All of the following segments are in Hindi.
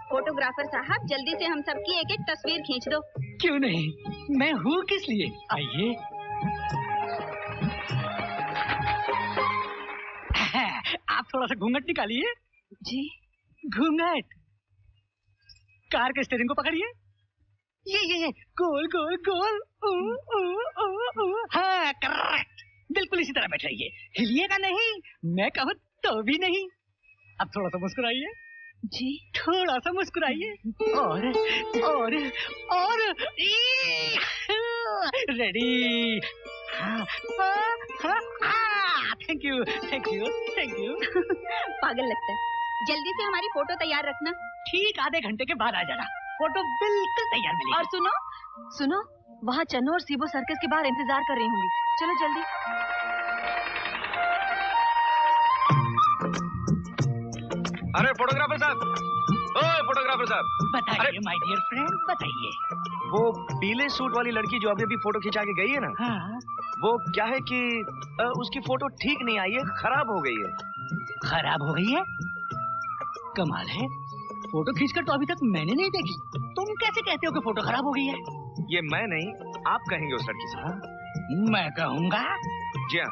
फोटोग्राफर साहब, जल्दी से हम सबकी एक एक तस्वीर खींच दो। क्यों नहीं, मैं हूँ किस लिए। आइए। आप थोड़ा सा घूंघट निकालिए। जी। घूंघट। कार के स्टीयरिंग को पकड़िए। ये गोल गोल गोल। हाँ, करेक्ट। बिल्कुल इसी तरह बैठाइए, हिलिएगा नहीं, मैं कहूँ तो भी नहीं। अब थोड़ा सा मुस्कुराइए। जी। थोड़ा सा मुस्कुराइए। और ready. Thank you thank you thank you. पागल लगता है। जल्दी से हमारी फोटो तैयार रखना। ठीक, आधे घंटे के बाद आ जाना, फोटो बिल्कुल तैयार मिलेगी। और सुनो, वहाँ चन्नू और सीबो सर्कस के बाहर इंतजार कर रही होंगी। चलो जल्दी। अरे फोटोग्राफर साहब, ओए फोटोग्राफर साहब। बताइए माय डियर फ्रेंड, बताइए। वो पीले सूट वाली लड़की जो अभी फोटो खिंचा के गई है ना, हाँ। वो क्या है कि उसकी फोटो ठीक नहीं आई है, खराब हो गई है। खराब हो गई है? कमाल है, फोटो खींचकर तो अभी तक मैंने नहीं देखी। तुम कैसे कहते हो कि फोटो खराब हो गई है? ये मैं नहीं, आप कहेंगे उस लड़की से। मैं कहूँगा? जी हाँ,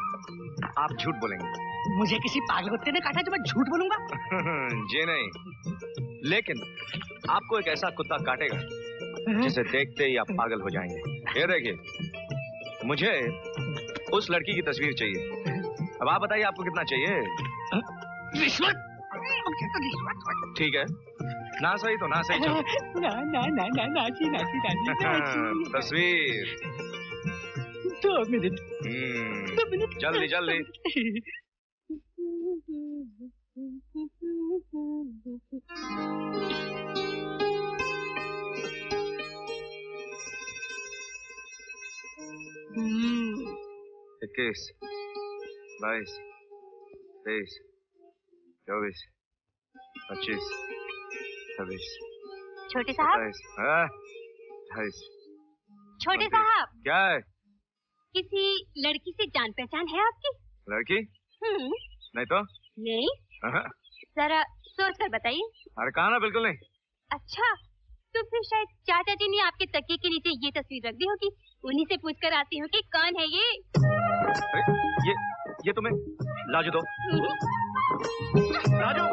आप झूठ बोलेंगे। मुझे किसी पागल कुत्ते ने काटा जो मैं झूठ बोलूंगा? जी नहीं, लेकिन आपको एक ऐसा कुत्ता काटेगा जिसे देखते ही आप पागल हो जाएंगे। ये देखिए, मुझे उस लड़की की तस्वीर चाहिए। अब आप बताइए आपको कितना चाहिए? रिश्वत? ठीक है, ना सही तो ना सही चलो। नाची। तस्वीर। 2 मिनट। जल्दी। इक्कीस, 22, 23, 24, 25, 26। छोटे साहब। 28। छोटे साहब। क्या है? किसी लड़की से जान पहचान है आपकी? लड़की? नहीं तो? नहीं? जरा सोच कर बताइए। अरे कहा ना, बिल्कुल नहीं। अच्छा, तो फिर शायद चाचा जी ने आपके तकिए के नीचे ये तस्वीर रख दी होगी। उन्हीं से पूछकर आती हूँ कि कौन है ये। अरे ये तुम्हें लाजू दो। राजू।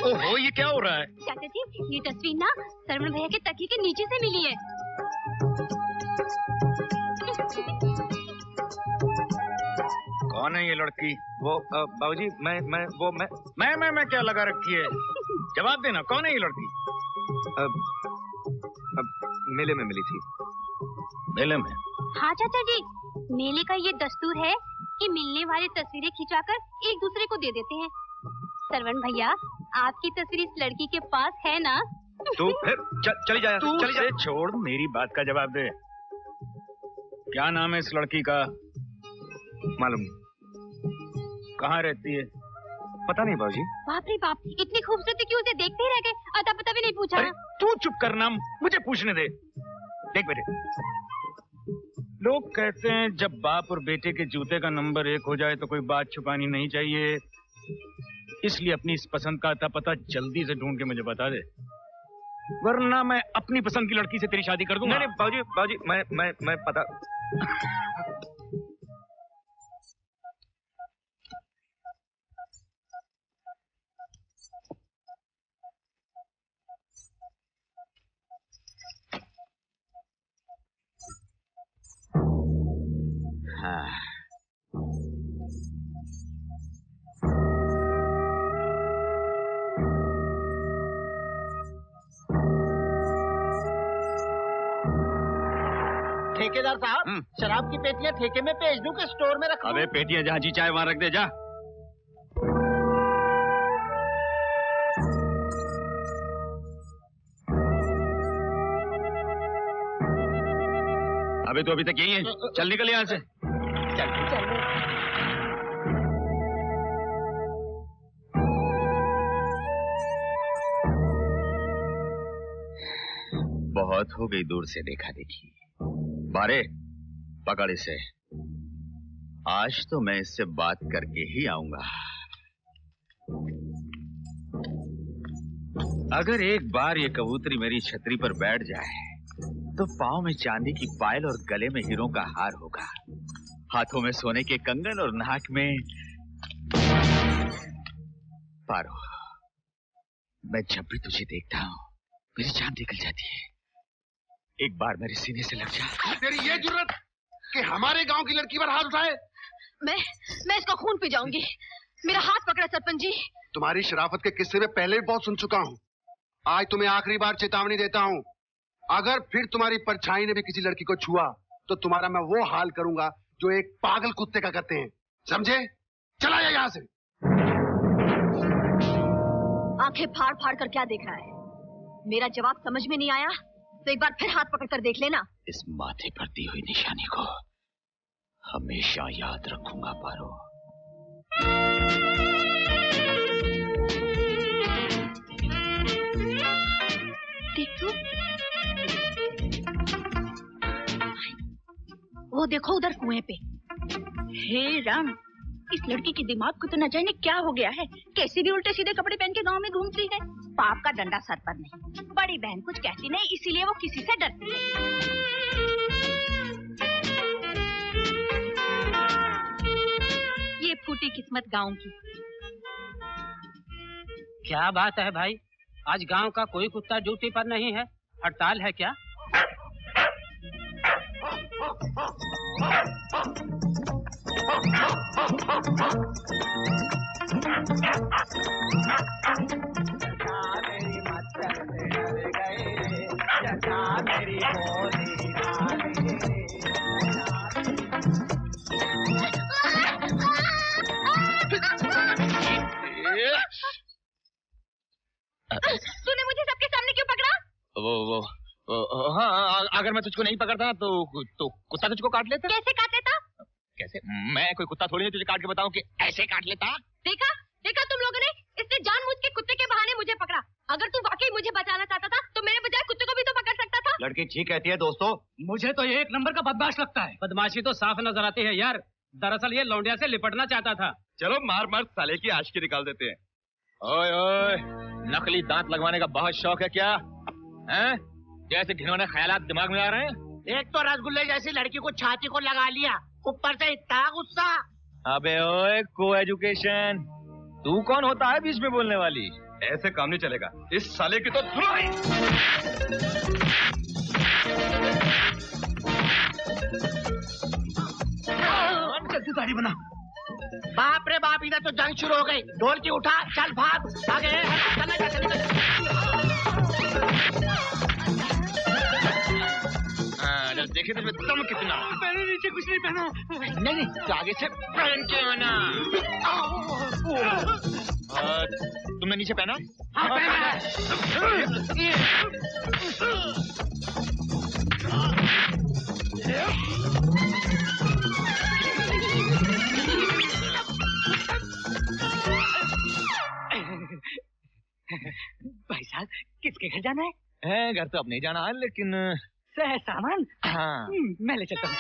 ओहो, ये क्या हो रहा है? चाचा जी, ये तस्वीर ना सरवण भैया के तकिए के नीचे से मिली है। कौन है ये लड़की? वो बाबूजी, मैं क्या लगा रखी है? जवाब देना, कौन है ये लड़की? मेले में मिली थी। मेले में? हाँ चाचा जी, मेले का ये दस्तूर है कि मिलने वाले तस्वीरें खिंचाकर एक दूसरे को दे देते हैं। सरवण भैया, आपकी तस्वीर इस लड़की के पास है ना? तू फिर चली जा। चली जा। छोड़, मेरी बात का जवाब दे। क्या नाम है इस लड़की का? मालूम नहीं। कहाँ रहती है? पता नहीं बाबूजी। बाप रे बाप, इतनी खूबसूरती क्यों? उसे देखते ही रह गए, अता पता भी नहीं पूछा। अरे तू चुप करना, मुझे पूछने दे। देख बेटे, लोग कहते हैं जब बाप और बेटे के जूते का नंबर 1 हो जाए तो कोई बात छुपानी नहीं चाहिए, इसलिए अपनी इस पसंद का अता पता जल्दी से ढूंढ के मुझे बता दे, वरना मैं अपनी पसंद की लड़की से तेरी शादी कर दूंगा। नहीं बाबूजी, मैं पता। ठेकेदार साहब, शराब की पेटियां ठेके में भेज दूं कि स्टोर में रखूं? अबे पेटियां जहाँ जी चाहे वहाँ रख दे जा। अभी तो अभी तक यही है। चल निकल यहाँ से। चल। बहुत हो गई दूर से देखा देखी। बारे पकड़ इसे। आज तो मैं इससे बात करके ही आऊंगा। अगर एक बार ये कबूतरी मेरी छतरी पर बैठ जाए तो पाँव में चांदी की पायल और गले में हीरों का हार होगा, हाथों में सोने के कंगन और नाक में। पारो, मैं जब भी तुझे देखता हूँ मेरी जान निकल जाती है। एक बार मेरे सीने से लग जा। तेरी ये जुर्रत कि हमारे गांव की लड़की पर हाथ उठाए? मैं इसका खून पी जाऊंगी। मेरा हाथ पकड़ा सरपंच जी। तुम्हारी शराफत के किस्से में पहले भी बहुत सुन चुका हूँ। आज तुम्हें आखिरी बार चेतावनी देता हूँ, अगर फिर तुम्हारी परछाई ने भी किसी लड़की को छुआ तो तुम्हारा मैं वो हाल करूंगा जो एक पागल कुत्ते का करते हैं, समझे? चला जा यहाँ से। आंखें फाड़ फाड़ कर क्या देख रहा है? मेरा जवाब समझ में नहीं आया तो एक बार फिर हाथ पकड़ कर देख लेना। इस माथे पर दी हुई निशानी को हमेशा याद रखूंगा पारो। देखो, वो देखो उधर कुएं पे। हे राम, इस लड़की के दिमाग को तो न जाने क्या हो गया है, कैसे भी उल्टे सीधे कपड़े पहन के गांव में घूमती है। पाप का डंडा सर पर नहीं। बड़ी बहन कुछ कहती नहीं, इसीलिए वो किसी से डरती नहीं। ये फूटी किस्मत गांव की। क्या बात है भाई, आज गांव का कोई कुत्ता ड्यूटी पर नहीं है, हड़ताल है क्या? तूने मुझे सबके सामने क्यों पकड़ा? हाँ, अगर मैं तुझको नहीं पकड़ता तो कुत्ता तुझको काट लेता। कैसे काट लेता? कैसे? मैं कोई कुत्ता थोड़ी नहीं तुझे काट के बताऊं कि ऐसे काट लेता। देखा तुम लोगों ने, इसने जानबूझ के कुत्ते के बहाने मुझे पकड़ा। अगर तू वाकई मुझे बचाना चाहता था तो मेरे बजाय कुत्ते को भी तो पकड़ सकता था। लड़की ठीक कहती है दोस्तों। मुझे तो ये एक नंबर का बदमाश लगता है। बदमाशी तो साफ नजर आती है यार। दरअसल ये लौंडिया से लिपटना चाहता था। चलो मार मार साले की आशिकी निकाल देते हैं। ओए ओए, नकली दांत लगवाने का बहुत शौक है क्या? हैं? जैसे घिनौने ख्यालात दिमाग में आ रहे हैं। एक तो रसगुल्ले जैसी लड़की को छाती को लगा लिया, ऊपर से इतना गुस्सा। अबे ओए, को एजुकेशन, तू कौन होता है बीच में बोलने वाली? ऐसे काम नहीं चलेगा, इस साले की तो धुलाई। जल्दी गाड़ी बना। बाप रे बाप, इधर तो जंग शुरू हो गई। ढोल की उठा, चल भाग, आगे देखे तुम्हें दम कितना। मैंने नीचे कुछ नहीं पहना। नहीं, तो आगे से पहन के आना। तुमने नीचे पहना? हाँ, पहना। भाई साहब, किसके घर जाना है? घर तो अब नहीं जाना है, लेकिन सामान। हाँ, मैं ले चलता हूँ।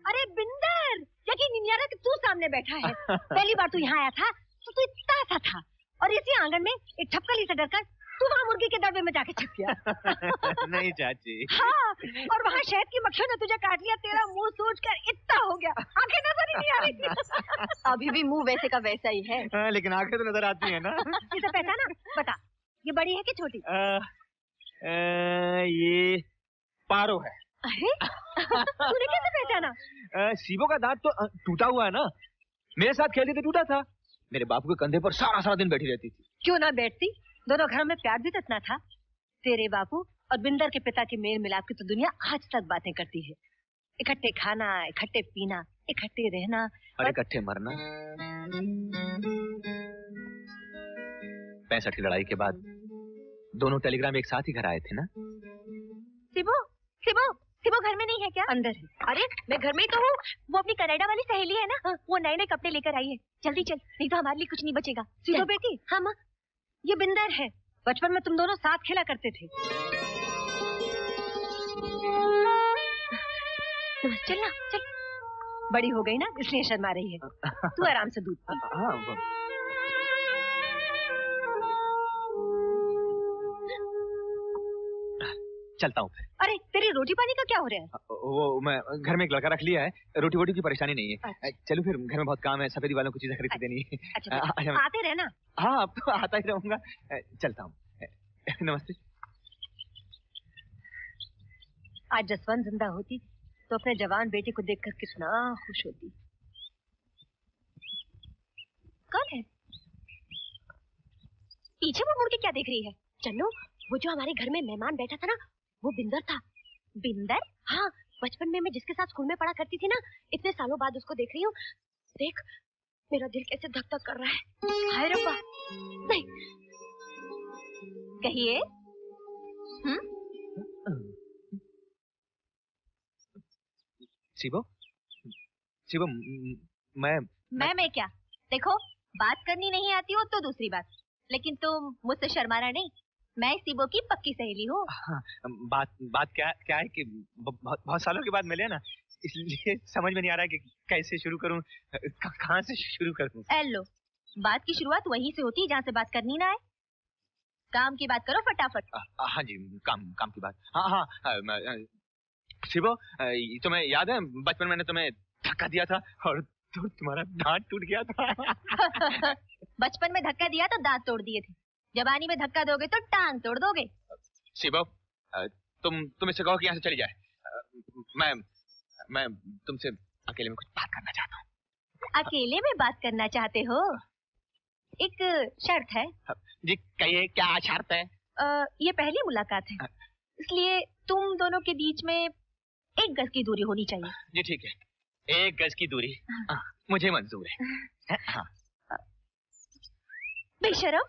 अरे बिंदर, यकीन नहीं आ रहा कि तू सामने बैठा है। पहली बार तू यहाँ आया था तो तू इतना सा था, और इसी आंगन में एक ठपकली से डरकर तू वहाँ मुर्गी के दरबे में जाके छिप गया। नहीं चाची। हाँ, और वहाँ शहद की मक्खियों ने तुझे काट लिया, तेरा मुंह सूज कर इतना हो गया, आंखें नजर ही नहीं आ रही थी। अभी भी मुंह वैसे का वैसा ही है। लेकिन आंखें तो नजर आती है ना। इसे पहचाना? बता, ये बड़ी है कि छोटी? ये पारो है। अरे तूने कैसे पहचाना? शिवो का दांत तो टूटा हुआ है ना, मेरे साथ खेलती तो टूटा था। मेरे बापू के कंधे पर सारा सारा दिन बैठी रहती थी। क्यों ना बैठती, दोनों घरों में प्यार भी तो इतना था। तेरे बापू और बिंदर के पिता के मेल मिलाप की तो दुनिया आज तक बातें करती है। इकट्ठे खाना, इकट्ठे पीना, इकट्ठे रहना और इकट्ठे मरना। 65 की लड़ाई के बाद दोनों टेलीग्राम एक साथ ही घर आए थे ना। सिबो, सिबो, सिबो घर में नहीं है क्या? अंदर है। अरे मैं घर में ही तो हूँ। वो अपनी कनाडा वाली सहेली है ना, वो नए नए कपड़े लेकर आई है। जल्दी चल, नहीं तो हमारे लिए कुछ नहीं बचेगा। सिबो बेटी, हाँ माँ। ये बिंदर है, बचपन में तुम दोनों साथ खेला करते थे। चल ना, चल। बड़ी हो गई ना, इसलिए शर्मा रही है। तू आराम से दूध पी। चलता हूँ फिर। अरे तेरी रोटी पानी का क्या हो रहा है? वो मैं घर में एक लड़का रख लिया है, रोटी वोटी की परेशानी नहीं है। अच्छा। चलो फिर, घर में बहुत काम है, सफेदी वालों को चीजें खरीद के देनी है। अच्छा, आते रहना। हाँ, अब तो आता ही रहूंगा। चलता हूँ। नमस्ते। आज जसवंत जिंदा होती तो अपने जवान बेटे को देखकर कितना खुश होती। कौन है? पीछे वो मुड़ के क्या देख रही है? चन्नू, वो जो हमारे घर में मेहमान बैठा था ना, वो बिंदर था। बिंदर? हाँ, बचपन में मैं जिसके साथ स्कूल में पढ़ा करती थी ना, इतने सालों बाद उसको देख रही हूँ। देख, मेरा दिल कैसे धक धक कर रहा है। हाय रब्बा। नहीं, कहिए। शिवो, शिवो, मैं क्या? देखो, बात करनी नहीं आती हो तो दूसरी बात, लेकिन तुम मुझसे शर्माना नहीं। मैं सिबो की पक्की सहेली हूँ। हाँ, बात क्या है कि बहुत सालों के बाद मिले ना, इसलिए समझ में नहीं आ रहा है कि कैसे शुरू करूं, कहाँ से शुरू करूं। लो, बात की शुरुआत वहीं से होती है जहाँ से बात करनी ना है। काम की बात करो फटाफट। हाँ जी, काम की बात। हाँ, शिवो, तुम्हें याद है बचपन में मैंने तुम्हें धक्का दिया था और तुम्हारा दांत टूट गया था। बचपन में धक्का दिया तो दांत तोड़ दिए थे, जवानी में धक्का दोगे तो टांग तोड़ दोगे। शिवो, तुम इससे कहो कि यहाँ से चली जाए। मैं तुमसे अकेले में कुछ बात करना चाहता हूँ। अकेले में बात करना चाहते हो? एक शर्त है। जी कहिए, क्या शर्त है? ये पहली मुलाकात है, इसलिए तुम दोनों के बीच में 1 गज की दूरी होनी चाहिए। जी ठीक है, 1 गज की दूरी मुझे मंजूर है। हाँ। बेशरम,